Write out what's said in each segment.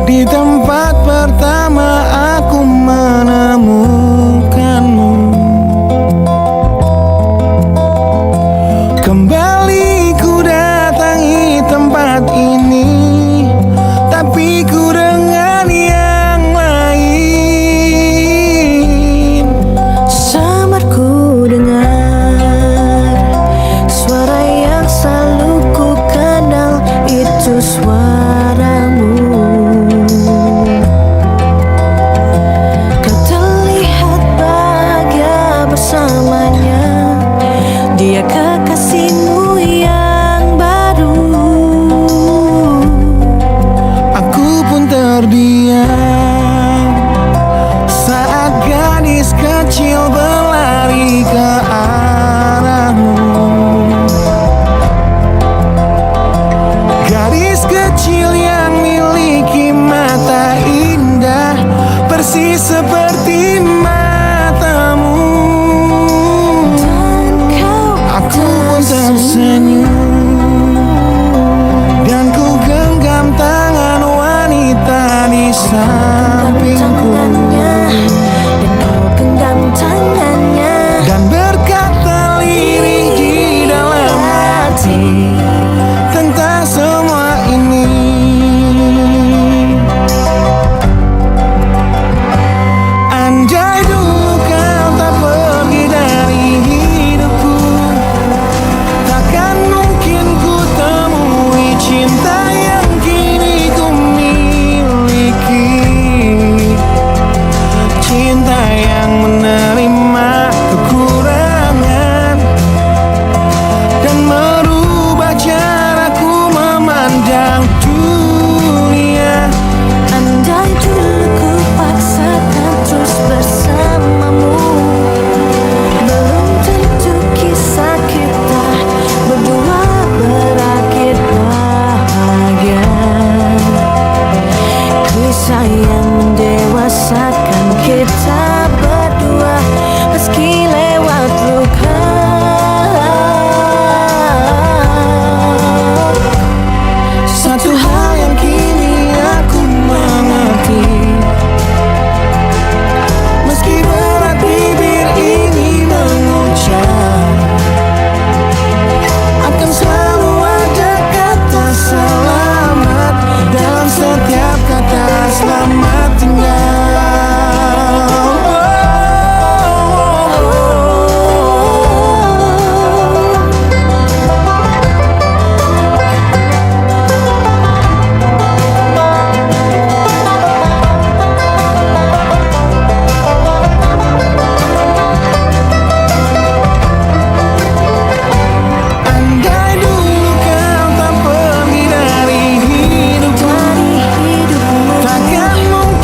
Di tempat pertama aku menemukanmu, kembali ku datangi tempat ini, tapi ku dengan yang lain. Samar ku dengar suara yang selalu ku kenal, itu suaramu. Kau terlihat bahagia bersamanya, dia kekasihmu yang baru. Aku pun terdiam saat gadis kecil berlari ke arahmu. Gadis kecil yang miliki mata indah persis seperti matamu. Aku pun tersenyum dan ku genggam tangan wanita di sampingku, Dan kau genggam tangannya dan berkata lirih di dalam hati tentang semua ini. Andai dulu kau tak pergi dari hidupku, takkan mungkin ku temui cinta yang kini ku miliki. Cinta yang menerima kekurangan dan merubah caraku memandang dunia. Andai dulu ku paksakan terus bersamamu, belum tentu kisah kita berdua berakhir bahagia. Kisah yang mendewasakan kita berdua meski lewat luka. Satu hal yang kini aku mengerti, meski berat bibir ini mengucap, akan selalu ada kata selamat dalam setiap kata selamat tinggal. Andai dulu kau tak pergi dari hidupku, takkan mungkin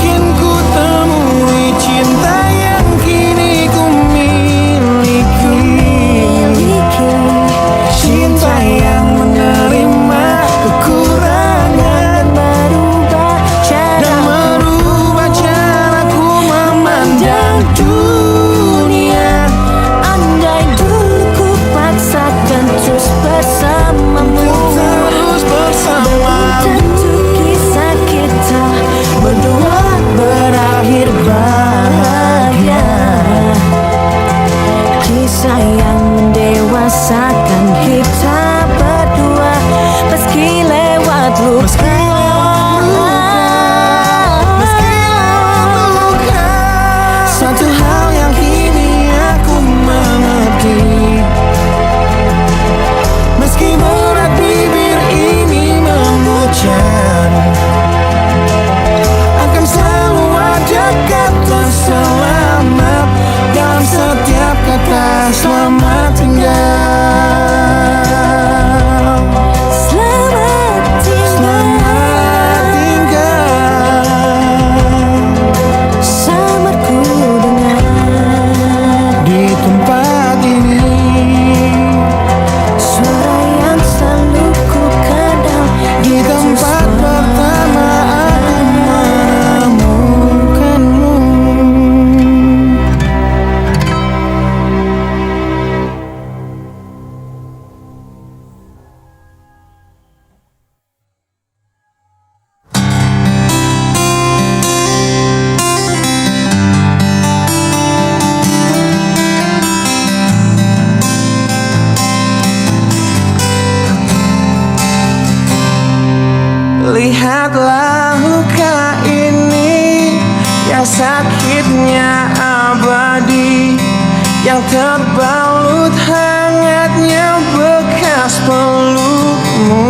terbalut hangatnya bekas pelukmu.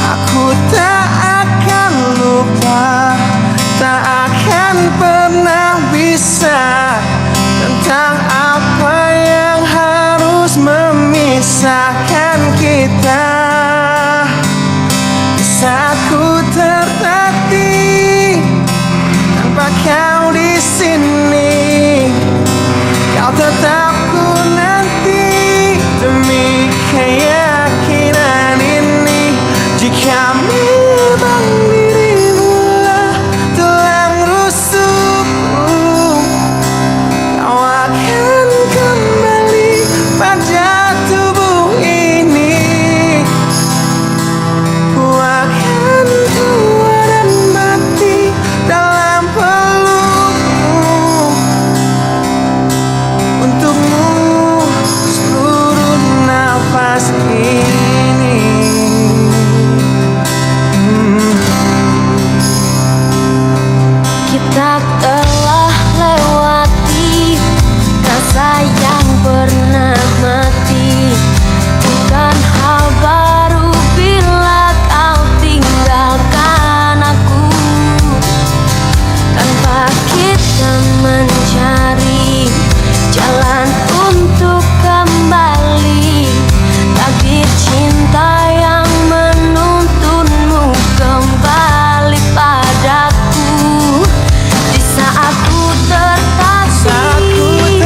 Aku tak akan lupa, tak akan pernah bisa tentang apa yang harus memisahkan kita. Saat ku tertatih tanpa kau di sini, kau tetap ku nanti demi keyakinan ini. Jika memang dirimulah tulang rusukku, kau akan kembali pada tubuh ini. Ku akan tua dan mati dalam pelukmu. Untukmu seluruh nafas ini. Kita telah lewati rasa yang pernah mati. Bukan hal baru bila kau tinggalkan aku, tanpa kita mencari jalan untuk kembali. Takdir cinta yang menuntunmu kembali padaku. Di saat ku tertatih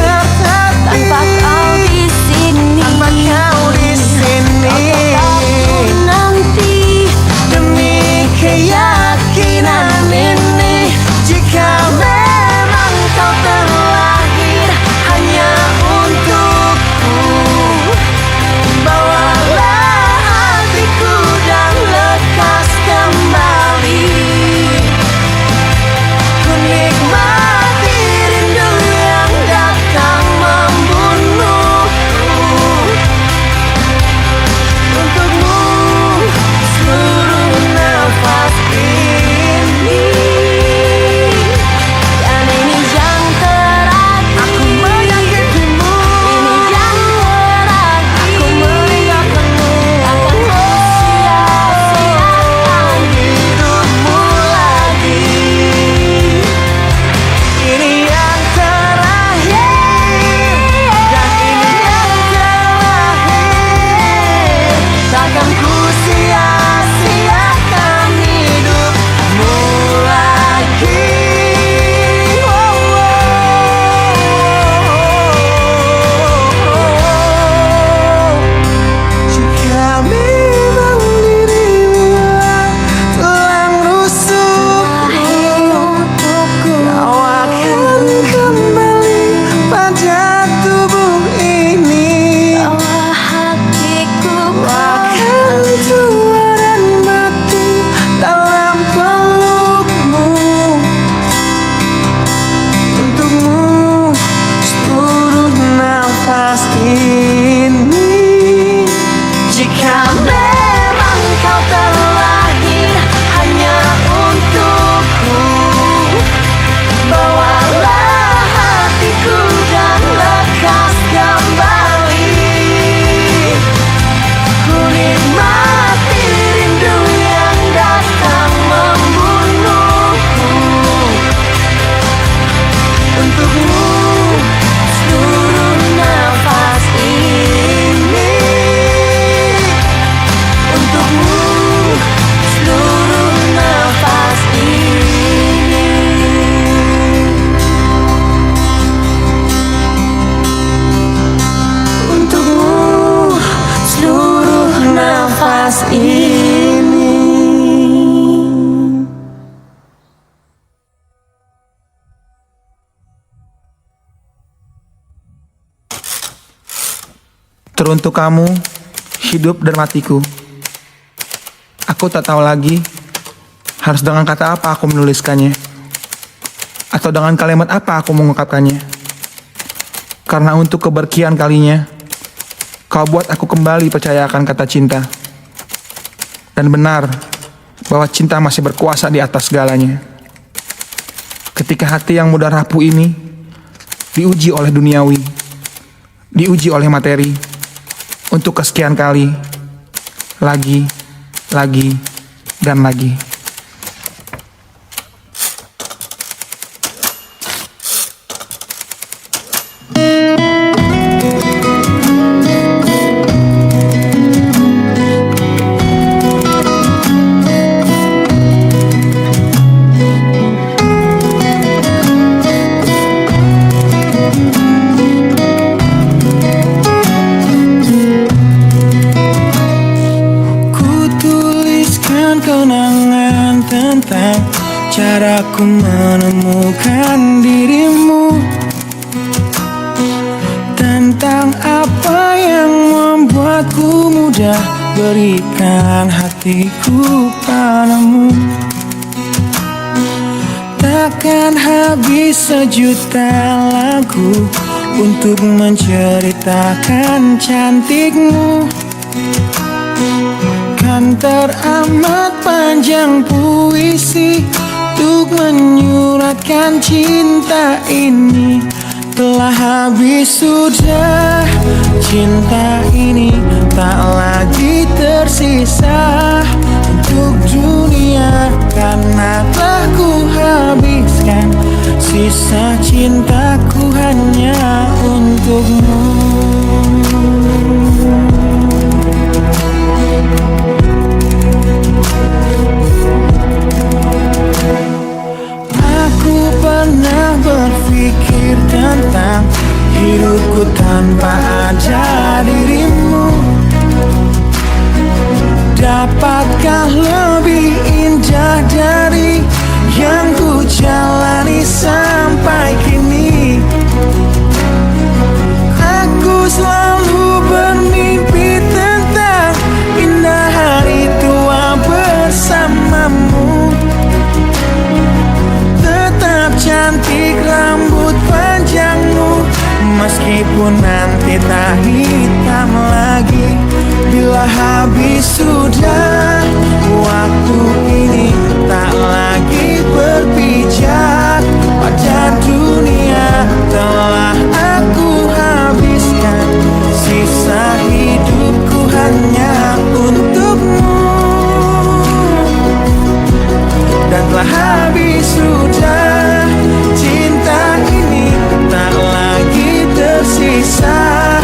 tanpa kau di sini, Tanpa kau di sini, aku nanti demi keyakinan ini. Jika memang kau terlahir hanya untukku, bawalah hatiku dan lekas kembali. Ku nikmati rindu yang datang membunuhku. Untukmu seluruh nafas ini. dan ini yang terakhir. Aku menyakitimu, Ini yang terakhir. aku meninggalkanmu. Akan ku sia-siakan Hidupmu lagi. Ini yang terakhir, dan ini yang terakhir. Takkan ku sia-siakan hidupmu lagi. Jika memang dirimulah tulang rusukku, kau akan kembali pada tubuh ini. bawa hatiku Ku akan tua dan mati dalam pelukmu. Untukmu seluruh nafas ini. Jika memang kau terlahir hanya untukku, bawalah hatiku dan lekas kembali. Ku nikmati rindu yang datang membunuhku. Untukmu seluruh nafas ini. Untukmu seluruh nafas ini. Untukmu seluruh nafas ini. Teruntuk kamu, hidup dan matiku. Aku tak tahu lagi harus dengan kata apa aku menuliskannya, atau dengan kalimat apa aku mengungkapkannya. Karena untuk keberkian kalinya, kau buat aku kembali percaya akan kata cinta. Dan benar bahwa cinta masih berkuasa di atas segalanya. Ketika hati yang mudah rapuh ini diuji oleh duniawi, diuji oleh materi, untuk kesekian kali, lagi, dan lagi. Kenangan tentang caraku menemukan dirimu, tentang apa yang membuatku mudah berikan hatiku padamu. Takkan habis sejuta lagu untuk menceritakan cantikmu. Kan teramat panjang puisi untuk menyuratkan cinta ini. Telah habis sudah cinta ini, tak lagi tersisa untuk dunia, karena telah ku habiskan sisa cintaku hanya untukmu. Pernah berpikir tentang hidupku tanpa ada dirimu. Dapatkah lebih indah dari yang ku jalani sampai kini? Aku selalu bermimpi tentang indah hari tua bersamamu. Cantik rambut panjangmu, meskipun nanti tak hitam lagi. Bila habis sudah waktu ini, tak lagi berpijak pada dunia. Telah aku habiskan sisa hidupku hanya untukmu. Dan telah habis sudah cinta ini, tak lagi tersisa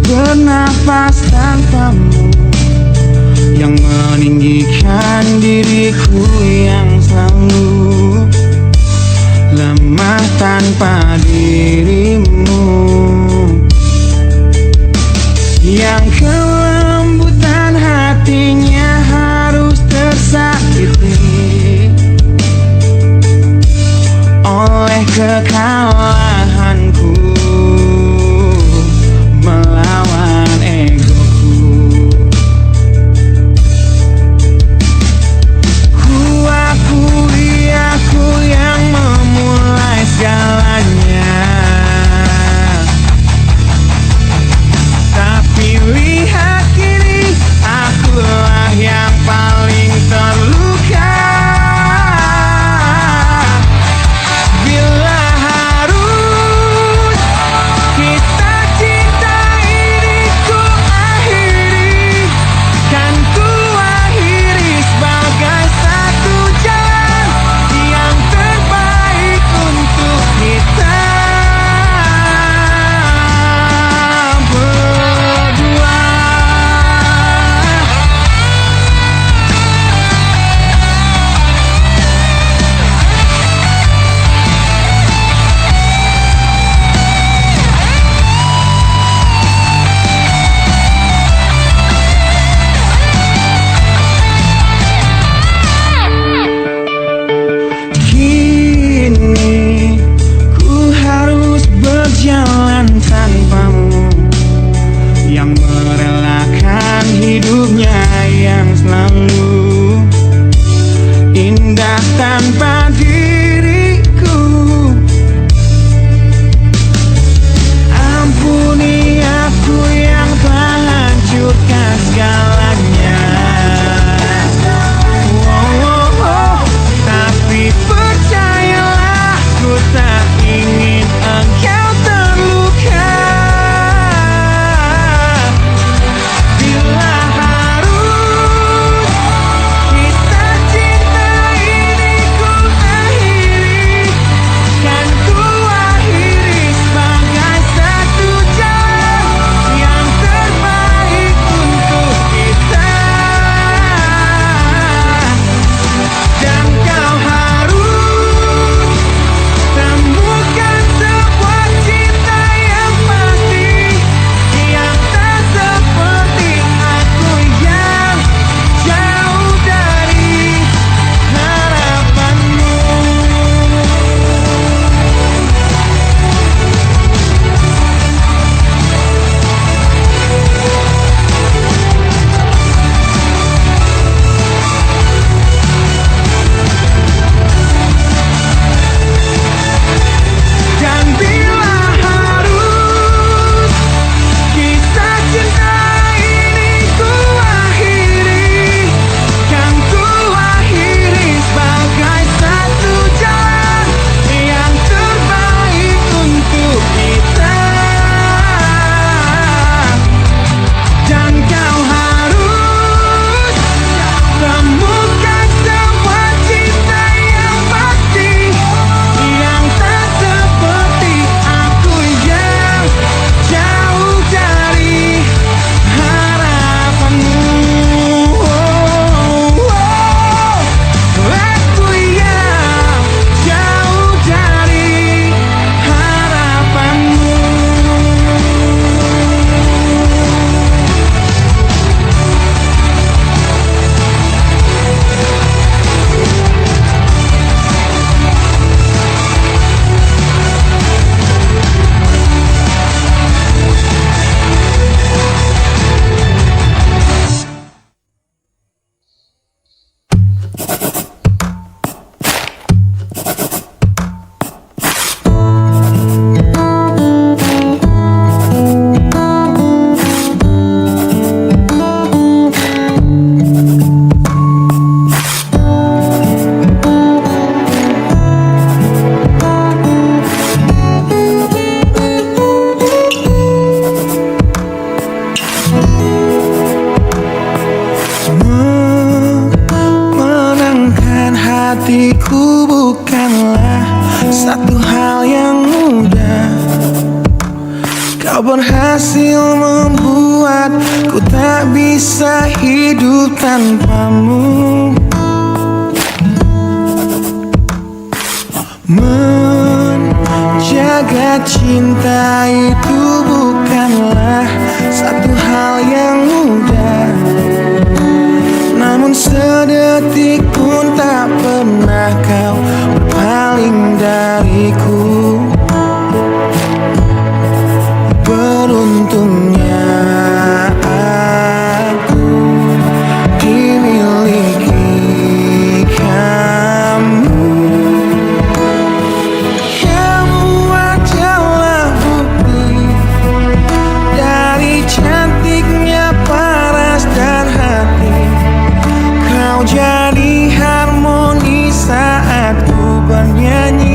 bernafas tanpamu, yang meninggikan diriku yang selalu lemah tanpa dirimu, yang kelembutan hatinya harus tersakiti oleh kekalahanku melawan egoku. Ku akui aku yang memulai segalanya, tapi lihat kini akulah yang paling terluka. Bila harus kisah cinta ini ku akhiri, kan ku akhiri sebagai satu jalan yang terbaik untuk kita berdua. Kini ku harus berjalan tanpamu, yang merelakan hidupnya yang selalu indah tanpa diriku. Ampuni aku yang telah hancurkan segalanya. Tapi percayalah, ku tak ingin engkau terluka. Bila harus kisah cinta ini ku akhiri, kan ku akhiri sebagai satu jalan yang terbaik untuk kita. Dan kau harus temukan sebuah cinta yang pasti, yang tak seperti aku yang jauh dari harapanmu. Dan bila harus kisah cinta ini ku akhiri, kan ku akhiri sebagai satu jalan yang terbaik untuk kita. Dan kau harus temukan sebuah cinta yang pasti, yang tak seperti aku yang jauh dari harapanmu. Aku yang jauh dari harapanmu. Menenangkan hatiku bukanlah satu hal yang mudah. Kau berhasil membuatku tak bisa hidup tanpamu. Menjaga cinta itu bukanlah satu hal yang mudah, namun sedetik pun tak pernah kau berpaling dariku. Beruntungnya aku dimiliki kamu. Kamu adalah bukti dari cantiknya paras dan hati. Kau jadi harmoni saat ku bernyanyi.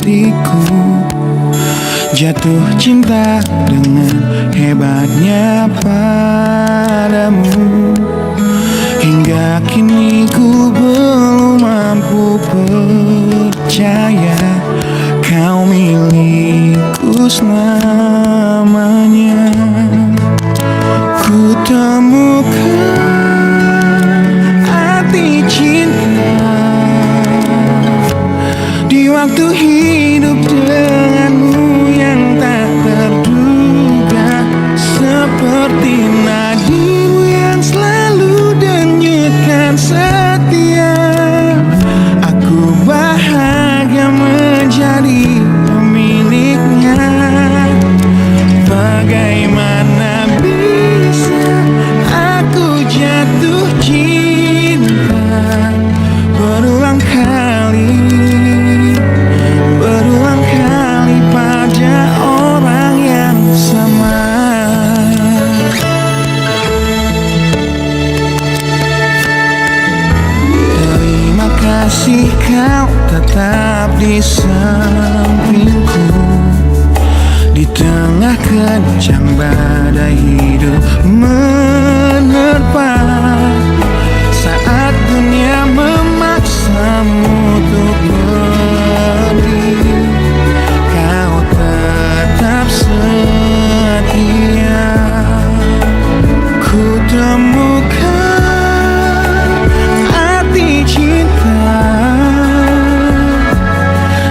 diriku. Jatuh cinta dengan hebatnya padamu. Hingga kini ku belum mampu percaya kau milikku selamanya. Ku temukan arti cinta di waktu hidup denganmu yang tak terduga. Seperti nadimu yang selalu denyutkan setia. Aku bahagia menjadi pemiliknya. Bagaimana bisa aku jatuh cinta berulang kali pada orang yang sama. Terima kasih kau tetap di sampingku. Di tengah kencang badai hidup menerpa. Saat dunia memaksamu untuk pergi, kau tetap setia. Ku temukan arti cinta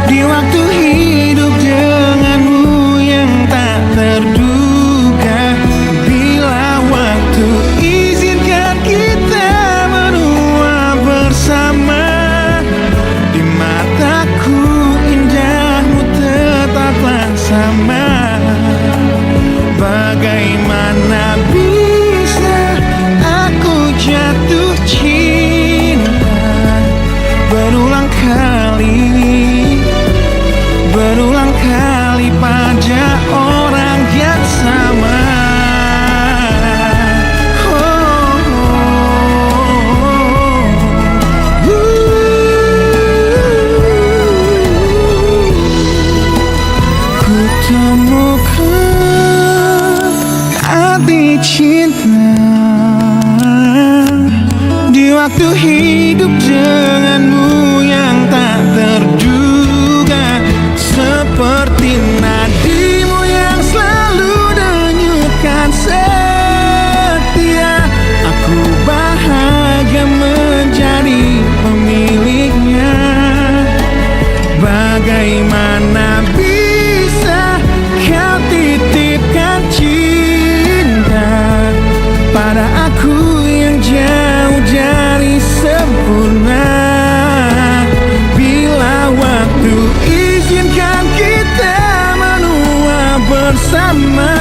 di waktu hidup denganmu yang tak terduga. Bila waktu izinkan kita menua bersama, di mataku indahmu tetaplah sama. Bagaimana bisa aku jatuh cinta berulang kali pada orang yang sama. Ku temukan arti cinta di waktu hidup denganmu yang tak terduga. Seperti nadimu yang selalu denyutkan setia. Aku bahagia menjadi pemiliknya. Bagaimana bisa kau titipkan cinta pada aku yang jauh dari sempurna. Bila waktu izinkan kita menua bersama,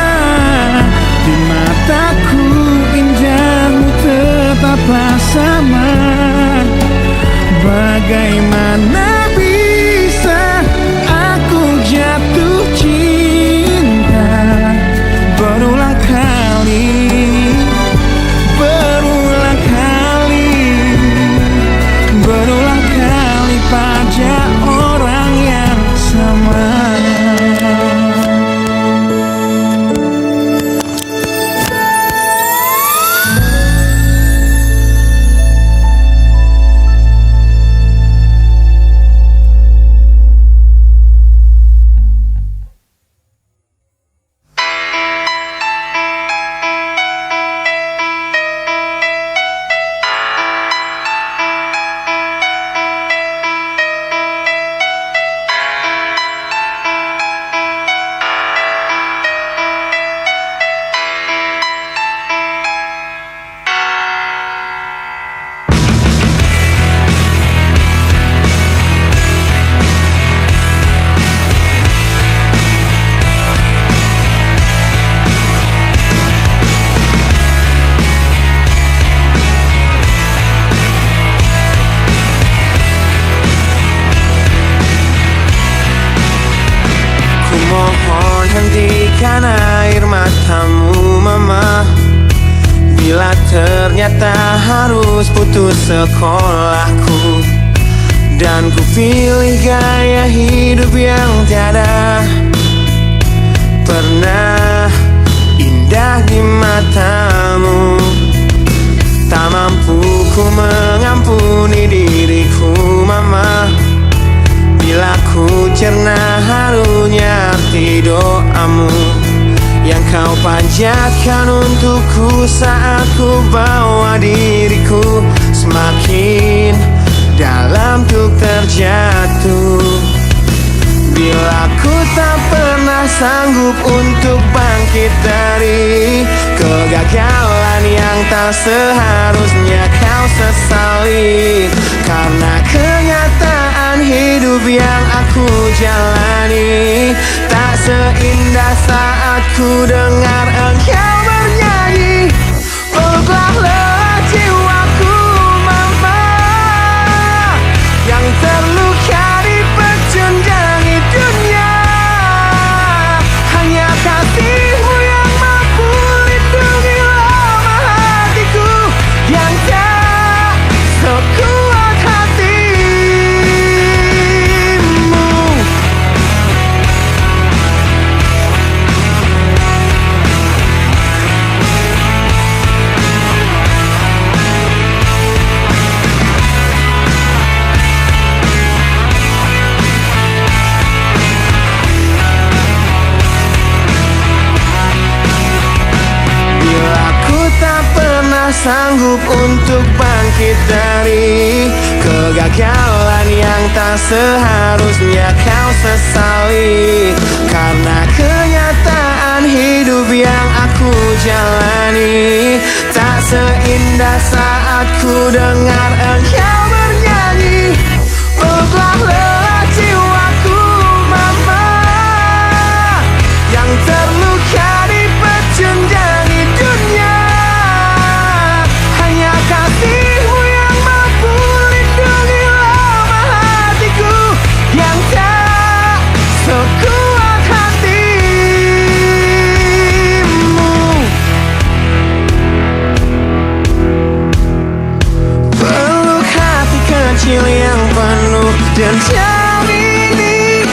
di mataku indahmu tetaplah sama. Bagaimana bisa aku jatuh cinta berulang kali pada orang yang sama. hentikan air matamu mama. Bila ternyata harus putus sekolahku dan ku pilih gaya hidup yang cerna harunya arti doamu yang kau panjatkan untukku saat ku bawa diriku semakin dalam untuk terjatuh. Bila ku tak pernah sanggup untuk bangkit dari kegagalan yang tak seharusnya kau sesali, karena kenyataan hidup yang aku jalani tak seindah saat ku dengar engkau bernyanyi. Peluklah lelah jiwaku mama yang terluka di pecundang dunia. Hanya kasih-Mu yang mampu lindungi lemah hatiku yang tak sekuat hati-Mu. Sanggup untuk bangkit dari kegagalan yang tak seharusnya kau sesali, karena kenyataan hidup yang aku jalani tak seindah saat ku dengar engkau bernyanyi. Peluklah lelah jiwaku mama yang terluka di pecundang dunia. Kasih-Mu yang mampu lindungi lemah hatiku yang tak sekuat hati-Mu. Peluk hati kecil yang penuh dendam ini,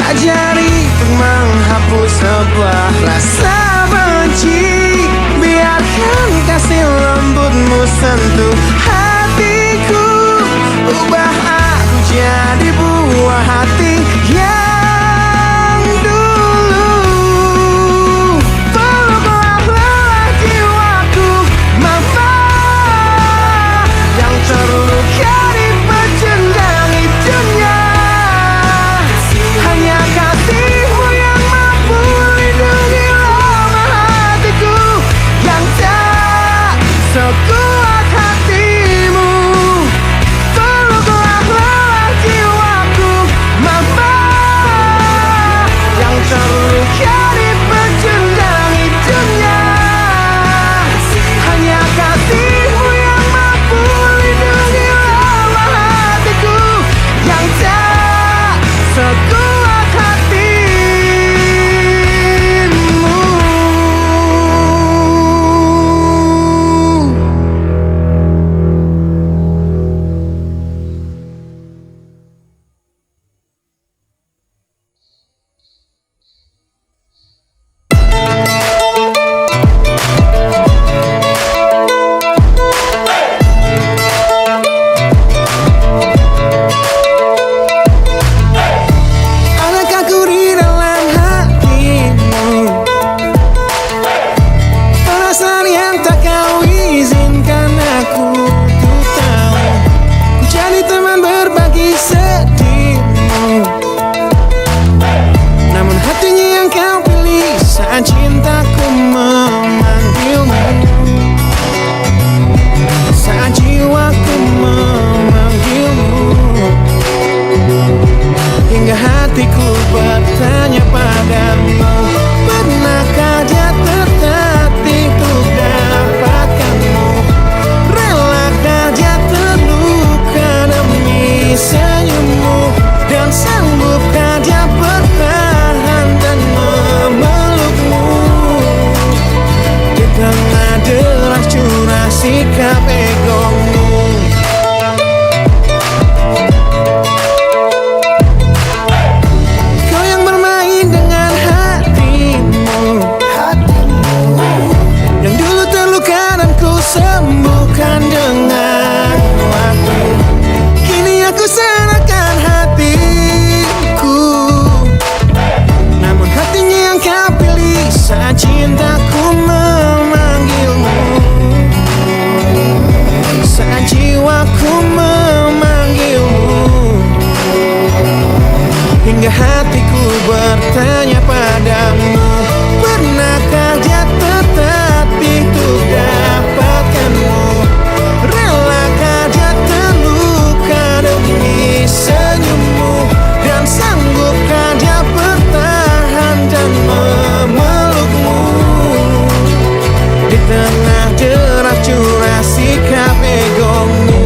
ajari untuk menghapus sebuah rasa benci. Biarkan kasih lembut-Mu sentuh hatiku, ubah aku jadi buah hati yang dulu. Peluklah lelah jiwaku mama yang terluka di pecundang dunia. Hanya kasih-Mu yang mampu lindungi lemah hatiku yang tak sekuat hati-Mu. Peluklah lelah jiwaku mama yang terluka di pecundang dunia. Hanya kasih-Mu yang mampu lindungi lemah hatiku yang tak sekuat hati-Mu. Adakah ku di dalam hatimu perasaan yang tak kau izinkan aku untuk tahu? Ku jadi teman berbagi sedihmu, namun hatinya yang kau pilih saat cintaku memanggilmu, saat jiwaku memanggilmu. Hingga hatiku bertanya padamu, pernahkah dia tertatih untuk dapatkanmu? Relakah dia terluka demi senyummu? Dan sanggupkah dia bertahan dan memelukmu di tengah deras curah sikap egomu? Kau yang bermain dengan hatimu, yang dulu terluka dan ku sembuhkan dengan waktu. Kini aku serahkan hatiku hatiku bertanya padamu, pernahkah jatuh tetapi untuk dapatkanmu? Relakah jatuh luka demi senyummu? Dan sanggupkah dia bertahan dan memelukmu? Di tengah deras curah sikap egomu.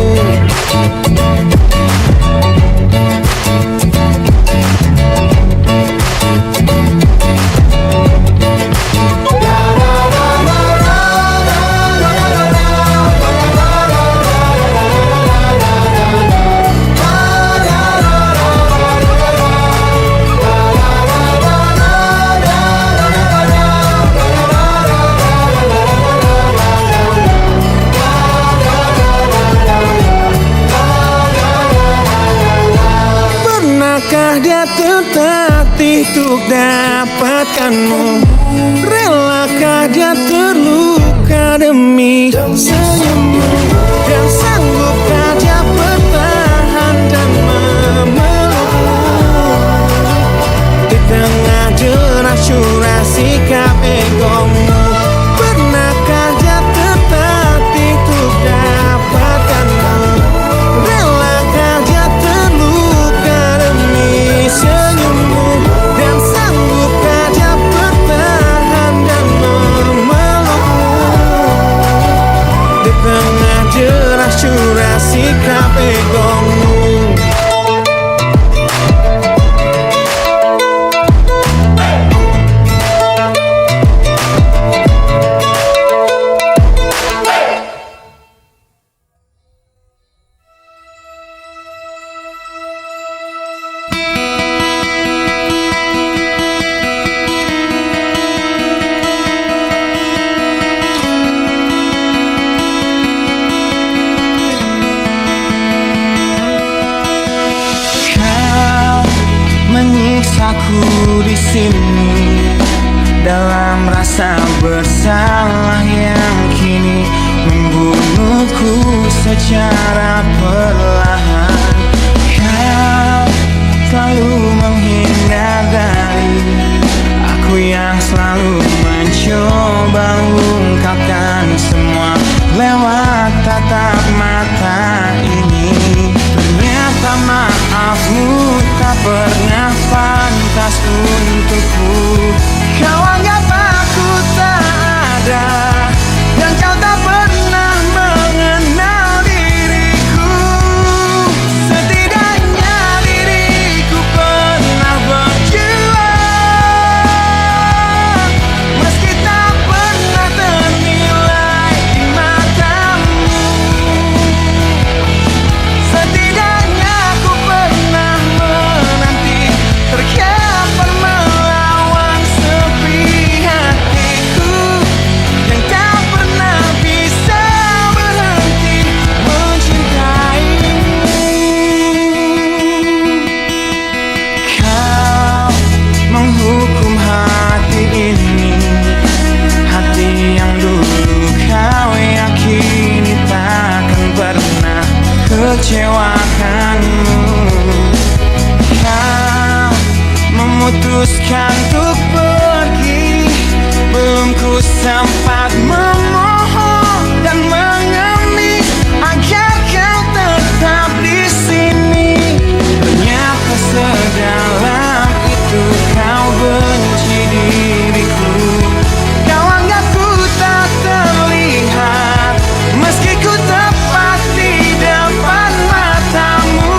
Pernahkah dia tertatih untuk dapatkanmu? Relakah dia terluka demi senyummu? Dan sanggupkah dia bertahan dan memelukmu? Di tengah deras curah sikap egomu. Pernahkah dia tertatih untuk dapatkanmu? Relakah dia terluka demi senyummu? Dan sanggupkah dia bertahan dan memelukmu? Di tengah deras curah sikap egomu. Menyiksaku di sini dalam rasa bersalah yang kini membunuhku secara perlahan. Kau selalu menghindar dari aku yang selalu mencoba ungkapkan semua lewat tatap mata ini. Ternyata maafmu tak pernah pantas untukku. Kau anggap aku tak ada, dan kau tak pernah mengenal diriku. Setidaknya diriku pernah berjuang, meski tak pernah ternilai di matamu. Setidaknya aku pernah menanti, terkapar melawan sepi hatiku, yang tak pernah bisa berhenti mencintaimu. Kau menghukum hati ini, hati yang dulu kau yakini takkan pernah kecewakanmu. Kau memutuskan untuk pergi, belum ku sempat memohon dan mengemis agar kau tetap di sini. Ternyata sedalam itu kau benci diriku. Kau anggap ku tak terlihat, meski ku tepat di depan matamu.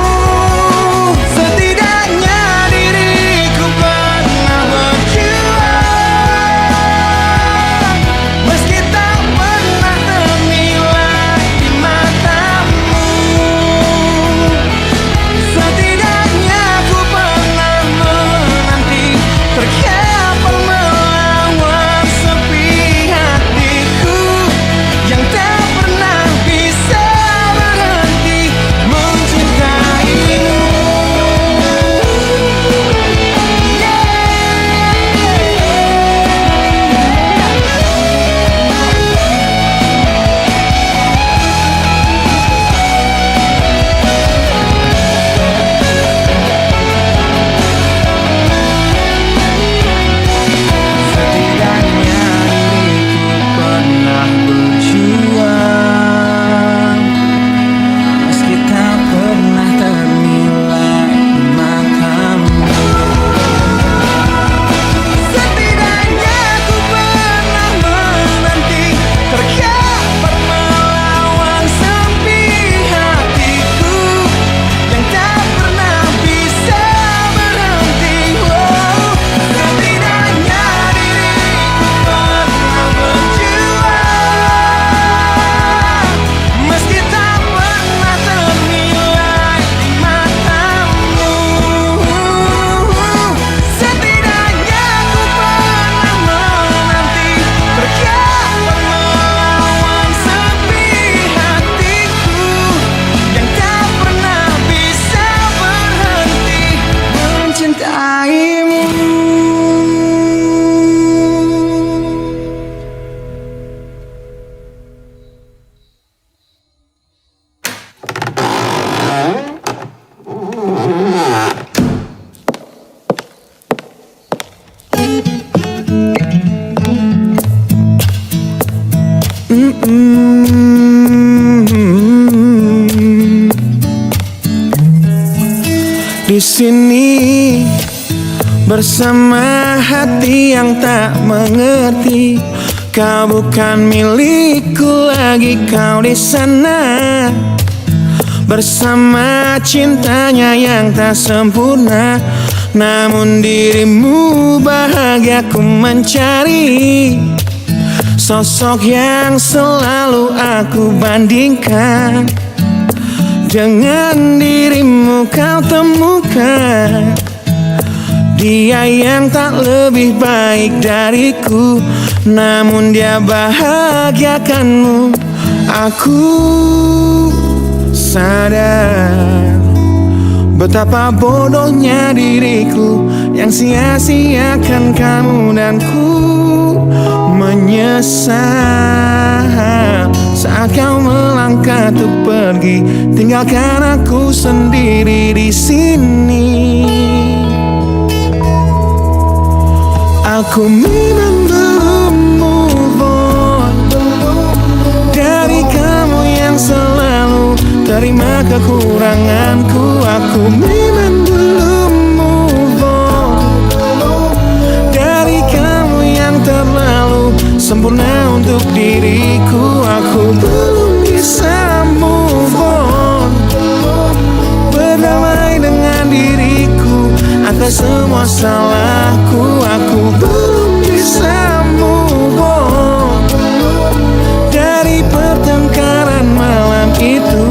Setidaknya diriku pernah berjuang, darimu. Di sini bersama hati yang tak mengerti, kau bukan milikku lagi, kau di sana bersama cintanya yang tak sempurna. Namun dirimu bahagia ku mencari, sosok yang selalu aku bandingkan. Dengan dirimu kau temukan dia yang tak lebih baik dariku, namun dia bahagiakanmu. Aku sadar betapa bodohnya diriku yang sia-siakan kamu, dan ku menyesal saat kau melangkah untuk pergi, tinggalkan aku sendiri di sini. Aku memang belum move on dari kamu yang selalu terima kekuranganku. Aku memang belum move on dari kamu yang terlalu sempurna untuk diriku. Aku belum bisa move on, berdamai dengan diriku atas semua salahku. Aku belum bisa move on dari pertengkaran malam itu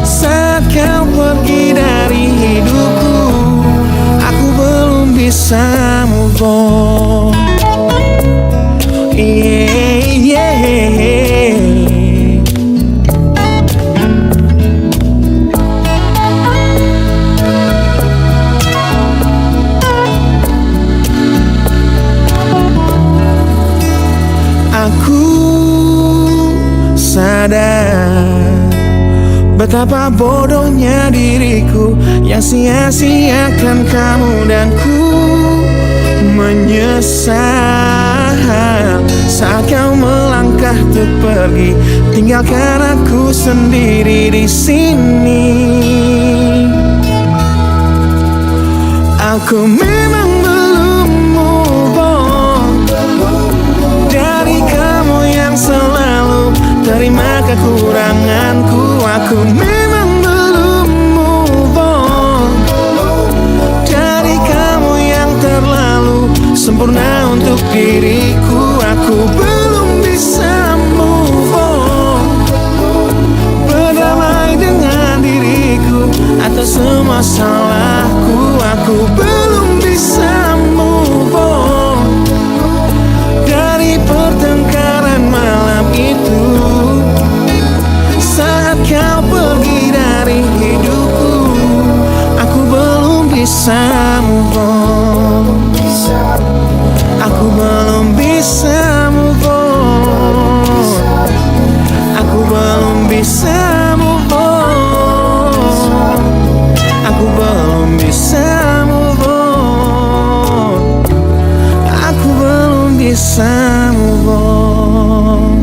saat kau pergi dari hidupku. Aku belum bisa move on. Aku sadar betapa bodohnya diriku yang sia-siakan kamu, dan ku menyesal saat kau melangkah untuk pergi, tinggalkan aku sendiri di sini. Aku memang belum move on dari kamu yang selalu terima kekuranganku. Aku memang belum move on dari kamu yang terlalu sempurna untuk diriku. Aku belum bisa move on, berdamai dengan diriku atas semua salahku. Aku belum bisa move on dari pertengkaran malam itu saat kau pergi dari hidupku. Aku belum bisa move on. Aku belum bisa move on. Aku belum bisa move on. Aku belum bisa move on. Aku belum bisa move on.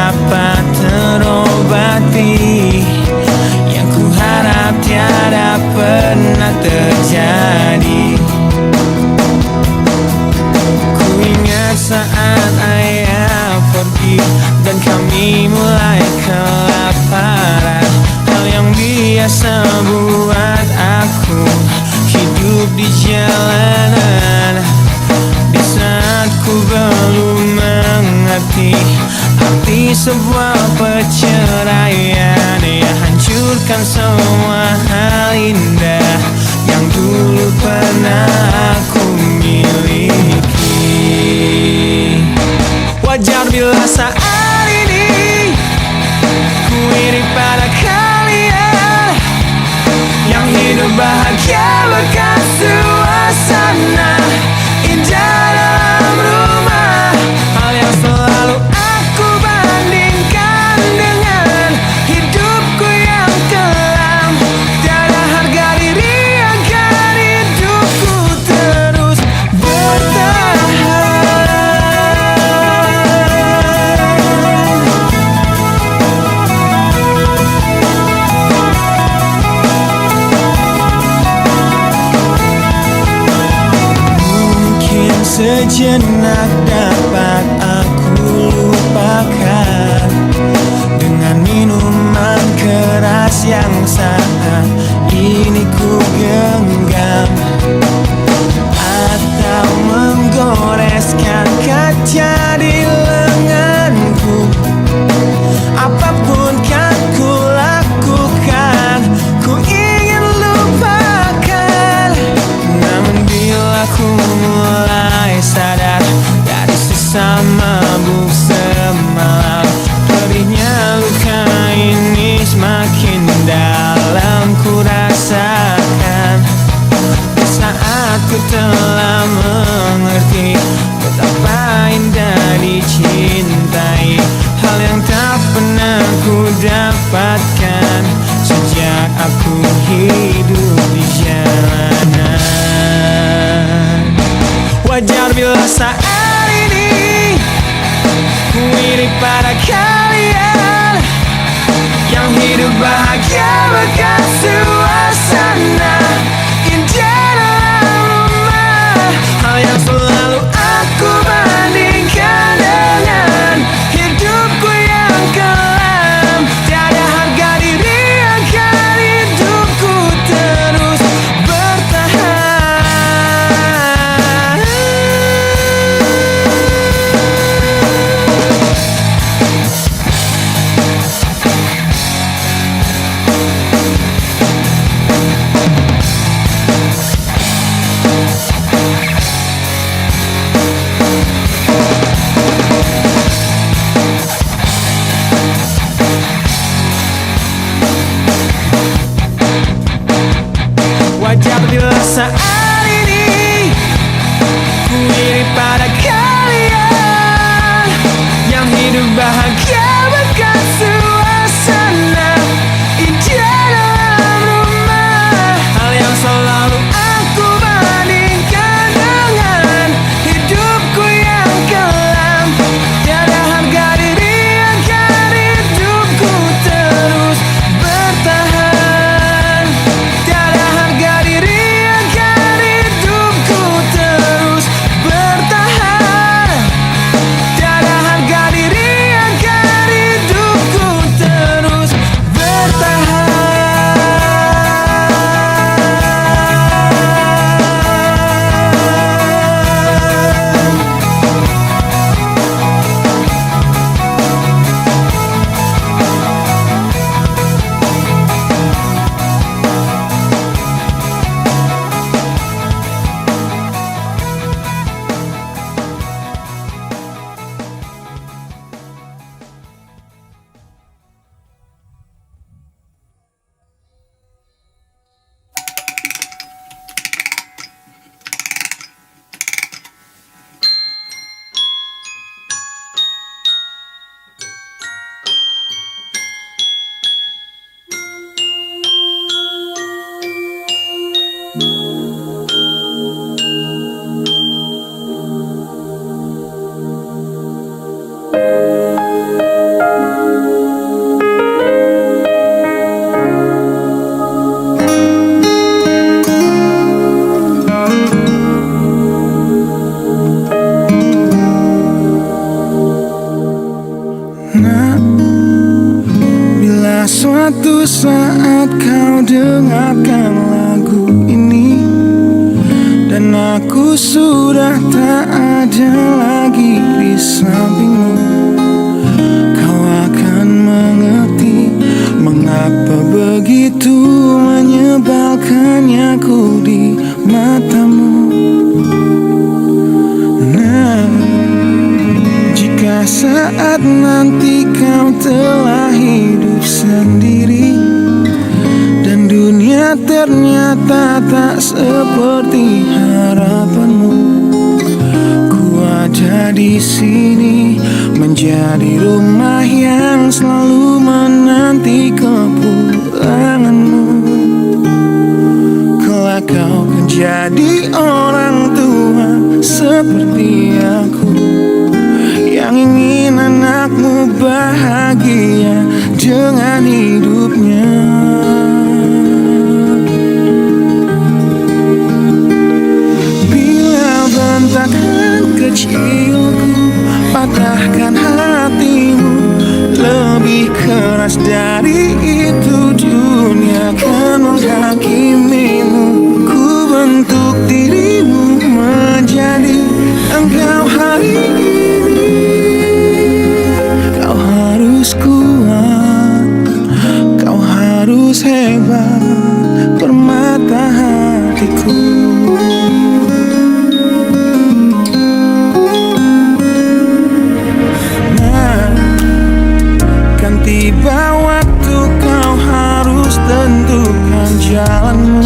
dapat terobati, yang ku harap tiada pernah terjadi. Ku ingat saat ayah pergi dan kami mulai kelaparan, hal yang biasa buat aku hidup di jalanan. Di saat ku belum mengerti arti sebuah perceraian yang hancurkan semua hal indah yang dulu pernah aku miliki. Wajar bila saat ini ku iri pada kalian yang hidup bahagia berkat suasana indah dalam rumah. Hal yang selalu aku bandingkan dengan hidupku yang kelam. Tiada harga diri agar hidupku terus bertahan. Mungkin sejenak dapat aku lupakan dengan minuman keras yang saat ini ku genggam, atau menggoreskan kaca di lenganku. Apapun kan ku lakukan, ku ingin lupakan. Namun bila ku mulai sadar dari sisa mabuk semalam, perihnya luka ini semakin dalam ku rasakan. Di saat ku telah mengerti betapa indah dicintai, hal yang tak pernah ku dapatkan sejak aku hidup di jalanan. Wajar bila saat ini ku iri pada kalian yang hidup bahagia berkat suasana indah dalam rumah. Hal yang selalu aku bandingkan dengan hidupku yang kelam. Tiada harga diri agar hidupku terus bertahan. Jika suatu saat kau dengarkan lagu ini dan aku sudah tak ada lagi di sampingmu, kau akan mengerti mengapa begitu menyebalkannya ku di matamu. Nah, jika saat nanti kau telah hidup sendiri dan dunia ternyata tak seperti harapanmu, ku ada di sini menjadi rumah yang selalu menanti kepulanganmu. Kelak kau akan jadi orang tua seperti aku, yang ingin anakmu bahagia dengan hidupnya. Bila bentakan kecilku patahkan hatimu, lebih keras dari itu dunia akan menghakimimu. Ku bentuk dirimu menjadi engkau hari ini. Kau harus kuat, kau harus hebat, permata hatiku. Nah, kan tiba waktu kau harus tentukan jalanmu,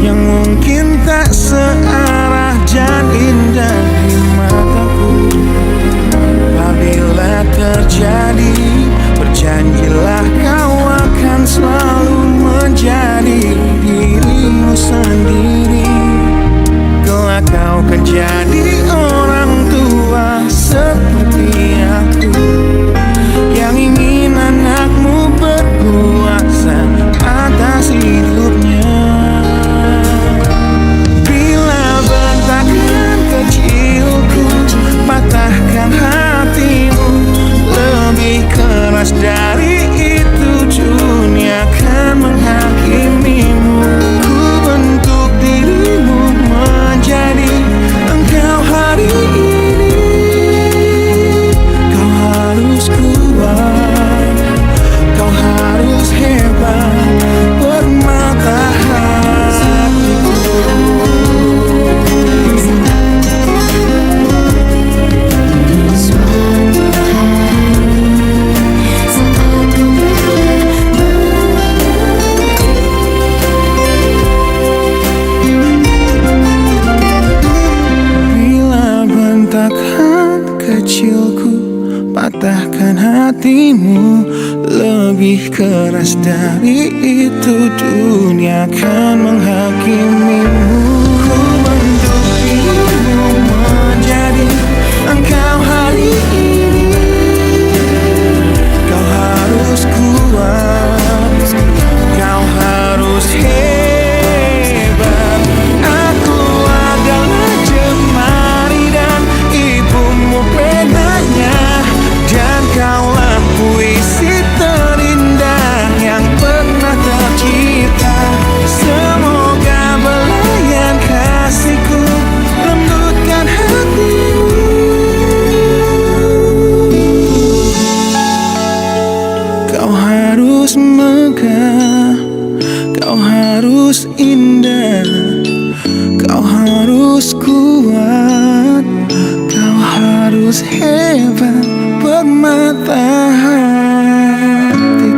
yang mungkin tak searah dan indah di mataku. Apabila terjadi, berjanjilah kau akan selalu menjadi dirimu sendiri. Kelak kau akan jadi orang tua seperti aku, yang ingin anakmu berkuasa atas hidupnya. Bila bentakan kecilku patahkan hatimu, lebih keras dari itu dunia akan menghakimimu. Ku bentuk dirimu menjadi engkau hari ini. Kau harus kuat, kau harus hebat, permata hatiku. Kecilku patahkan hatimu, lebih keras dari itu dunia akan menghakimimu. Ku bentuk dirimu menjadi engkau hari ini. Kau harus kuat, kau harus hebat. Aku adalah jemari dan ibumu penanya, dan kaulah puisi terindah yang pernah tercipta. Semoga belayan kasihku lembutkan hatimu. Kau harus megah, kau harus indah, kau harus kuat, kau harus hebat, permata hatiku.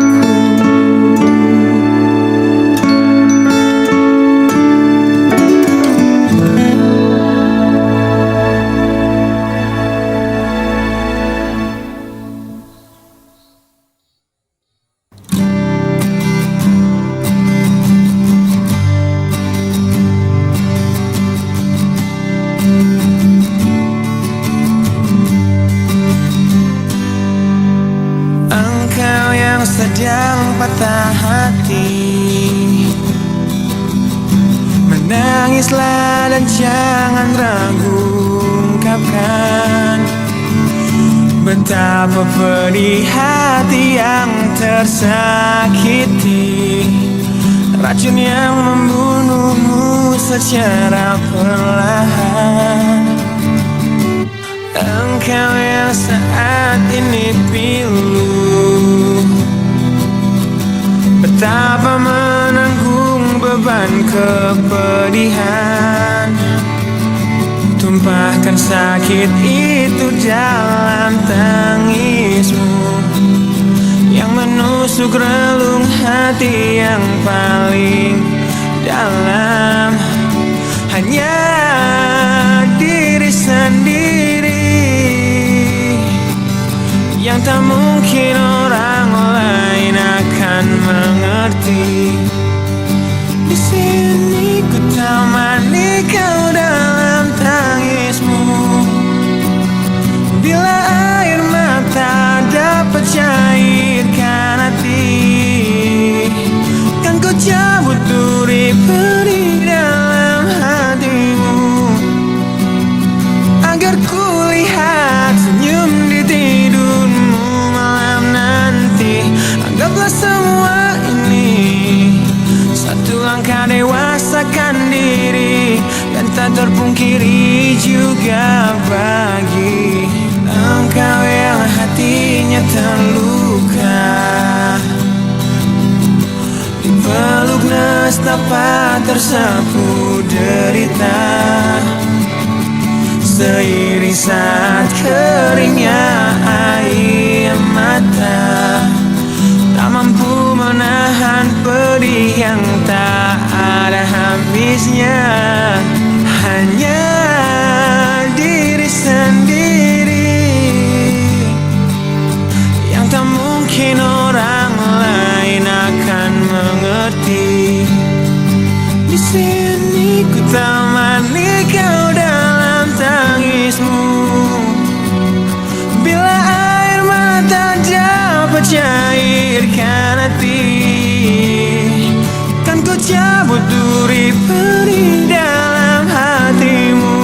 Sedang patah hati, menangislah dan jangan ragu ungkapkan betapa pedih hati hati yang tersakiti, racun yang membunuhmu secara perlahan. Engkau yang saat ini pilu, betapa menanggung beban kepedihan. Tumpahkan sakit itu dalam tangismu yang menusuk relung hati yang paling dalam. Hanya diri sendiri yang tak mungkin orang lain akan mengerti. Di sini ku temani kau dalam tangismu. Bila air mata dapat cairkan hati, kan ku cabut duri perih dalam hatimu, agar ku lihat senyum di tidurmu malam nanti. Anggaplah semua ini satu langkah dewasakan diri, dan tak terpungkiri juga bagi engkau yang hatinya terluka. Dipeluk nestapa tersapu derita, seiring saat keringnya air mata, tak mampu menahan pedih yang tak ada habisnya. Hanya diri sendiri yang tak mungkin orang lain akan mengerti. Di sini ku temani kau dalam tangismu. Bila air mata dapat cairkan hati, kan ku cabut duri perih dalam hatimu,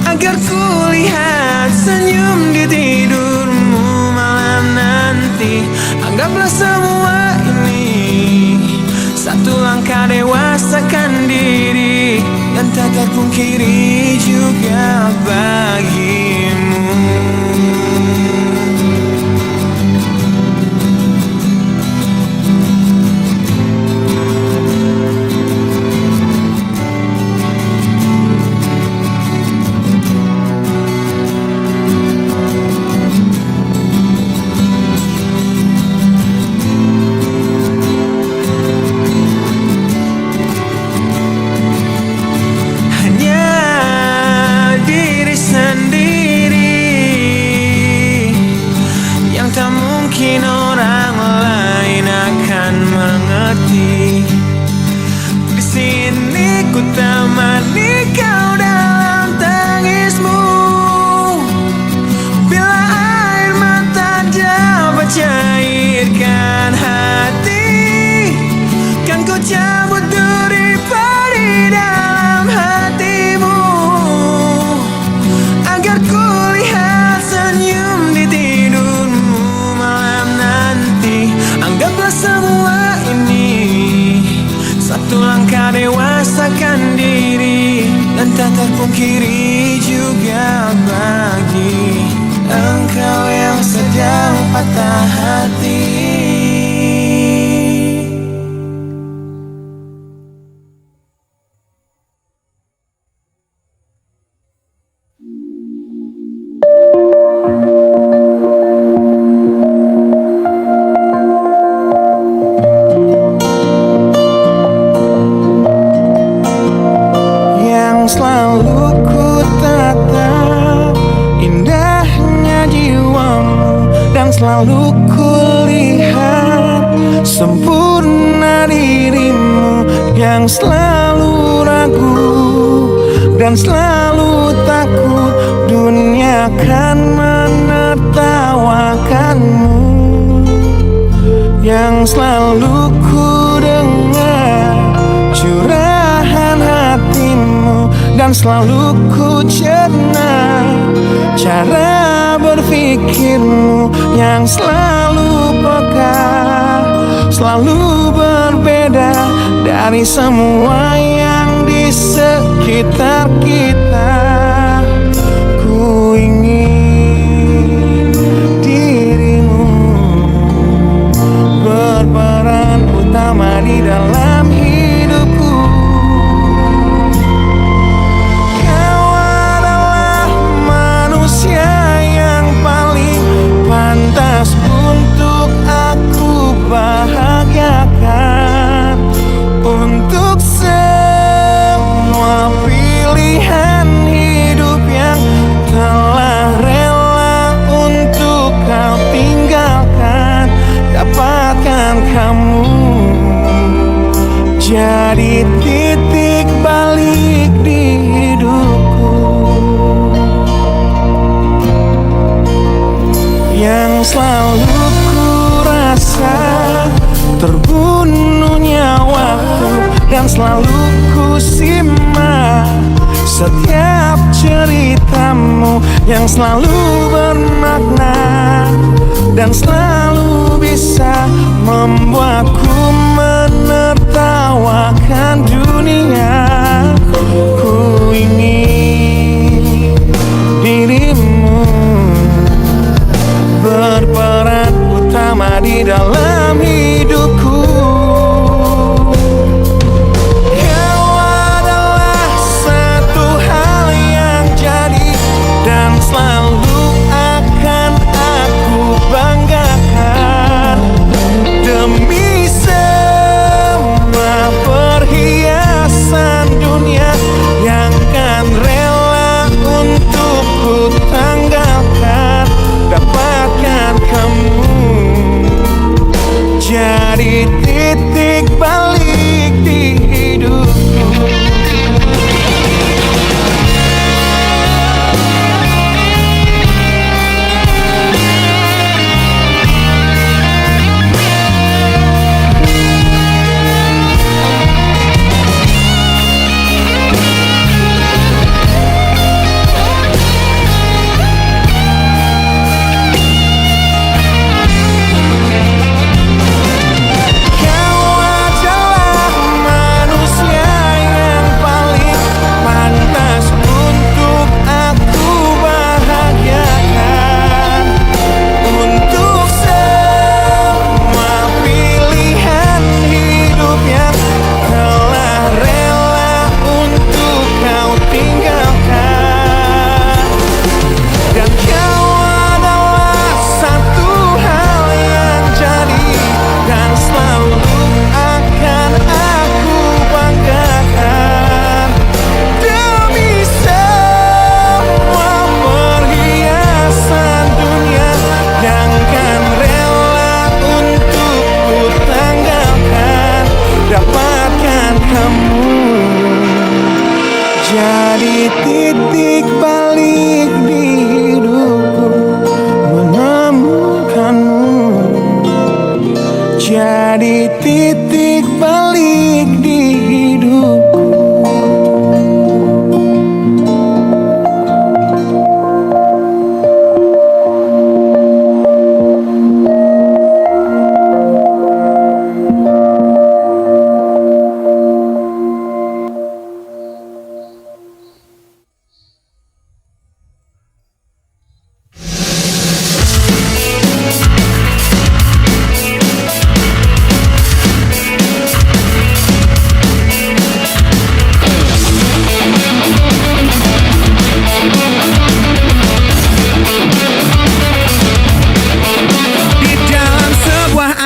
agar ku lihat senyum di tidurmu malam nanti. Anggaplah semua ini satu langkah dewasakan diri, dan tak terpungkiri juga bagimu. Mungkin orang lain akan mengerti. Di sini ku temani kau dalam tangismu. Bila air mata dapat cairkan hati, kan ku cabut duri perih dalam hatimu, agar ku lihat senyum di tidurmu malam nanti. Anggaplah semua ini satu langkah dewasakan diri, dan tak terpungkiri juga bagi engkau yang sedang patah hati. Selalu ku tatap indahnya jiwamu, dan selalu ku lihat sempurna dirimu, yang selalu ragu dan selalu takut dunia akan menertawakanmu, yang selalu ku dengar curahan hatimu, dan dan selalu ku cerna cara berpikirmu yang selalu peka, selalu berbeda dari semua yang di sekitar kita. Ku ingin dirimu berperan utama di dalam hidupku. Kau adalah manusia yang paling pantas untuk aku bahagiakan. Untuk semua pilihan hidup yang telah rela untuk kau tinggalkan, dapatkan kamu jadi titik balik di hidupku. Yang selalu ku rasa terbunuhnya waktu, dan selalu ku simak setiap ceritamu yang selalu bermakna dan selalu bisa membuatku menertawakan dunia. Ku ingin dirimu berperan utama di dalam hidupku. Kau adalah satu hal yang jadi dan selalu akan aku banggakan. Demi semua perhiasan dunia yang kan rela untuk ku tanggalkan, dapatkan kamu jadi titik balik di hidupku. Jadi titik balik di hidupku, menemukanmu jadi titik balik di hidupku.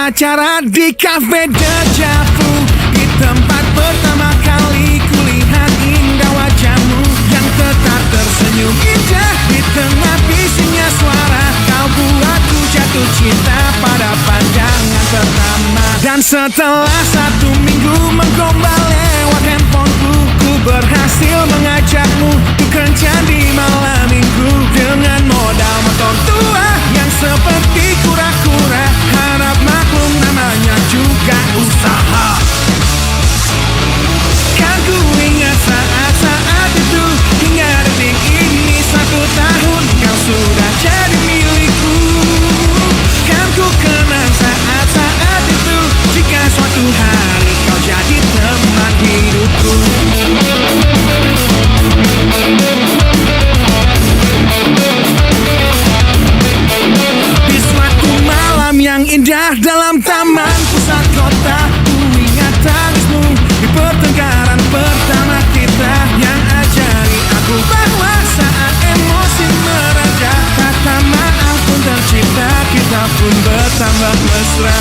Acara di Cafe Deja Vu, di tempat pertama kali kulihat indah wajahmu yang tetap tersenyum indah di tengah bisingnya suara. Kau buatku jatuh cinta pada pandangan pertama. Dan setelah 1 minggu menggombal lewat handphoneku, ku berhasil mengajakmu ke kencan di malam minggu dengan modal motor tua yang seperti kura-kura. Harap maklum namanya juga usaha. Kan ku ingat saat-saat itu indah dalam taman pusat kota. Ku ingat tangismu di pertengkaran pertama kita, yang ajari aku bahwa saat emosi mereda, kata maaf pun tercipta, kita pun bertambah mesra.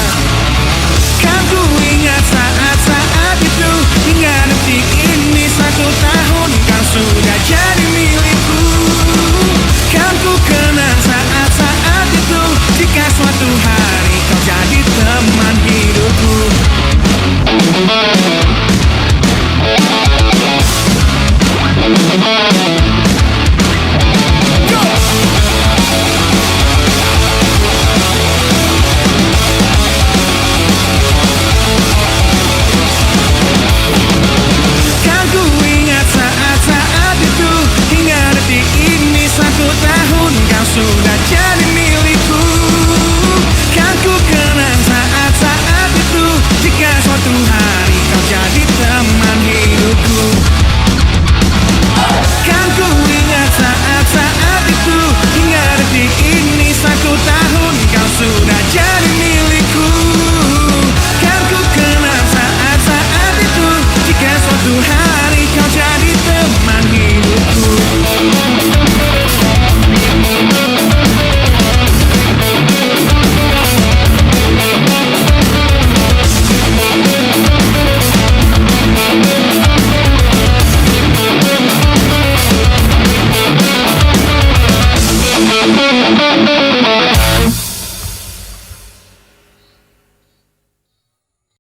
Kan ku ingat saat-saat itu, hingga detik ini 1 tahun kau sudah jadi milikku. Kan ku